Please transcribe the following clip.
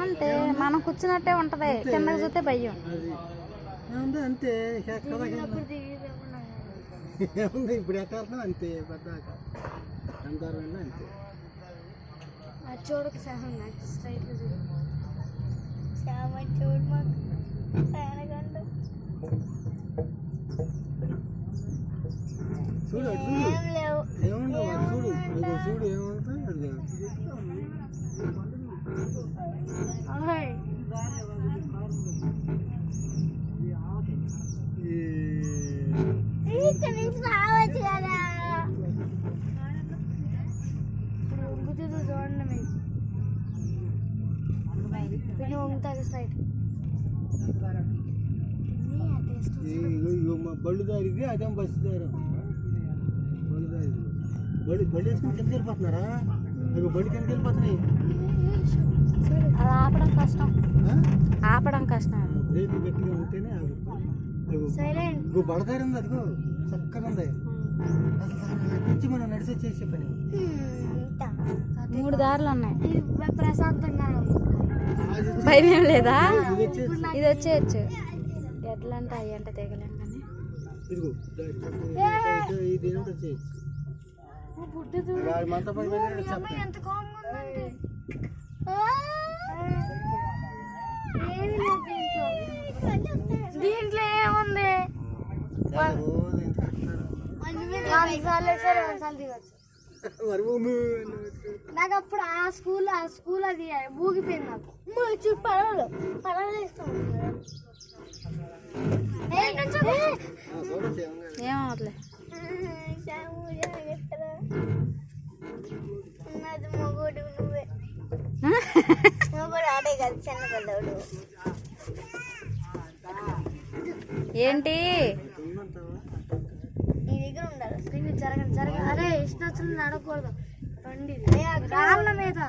అంతే మనం కూర్చున్నట్టే ఉంటది, కిందకి చూస్తే భయం. అంతే ఏముంది ఇప్పుడు ఎక్కడ అంతే పెద్దాక అంటారు అంతే. చూడక సహం స్ట్రైట్ చూడు చూడు మాకు చూడు ఏముండవు చూడు చూడు ఏముంటుంది రావచ్చు కదా. చూడండి వంగుతుంది స్ట్రైట్ బళ్ళు దారికి అదేం బస్సు దారి బళ్ళు దారి బళ్ళు వేసుకుని కిందకి వెళ్ళిపోతున్నారా? బళ్ళు కిందకి వెళ్ళిపోతున్నాయి. అది ఆపడం కష్టం, ఆపడం కష్టం. బ్రేక్ గట్టిగా ఉంటేనే ఆగుతుంది. బడదారి ఉంది, అదిగో చక్కగా ఉంది. అసలు నుంచి మనం నడిచి వచ్చేసే పని. 3 దారులు ఉన్నాయి, ప్రశాంతంగా భయం ఏం లేదా? ఇది వచ్చేయచ్చు. ఎట్లా అంటే అయ్యి అంటే తెగలేం కానీ ఇదిగో ఇది వచ్చేయచ్చు. ఎంత కామ్గా దీంట్లో ఏముంది? నాకు అప్పుడు ఆ స్కూల్ అది ఊగిపోయింది. నాకు పడవలు ఏమవుతులే. మొగోడు నువ్వే మొగోడు ఆడే కదా చిన్నపిల్లడు. ఏంటి నీ దగ్గర ఉండాలి. జరగండి అరే ఇష్టం వచ్చింది నడకూడదు. రండి రాళ్ళ మీద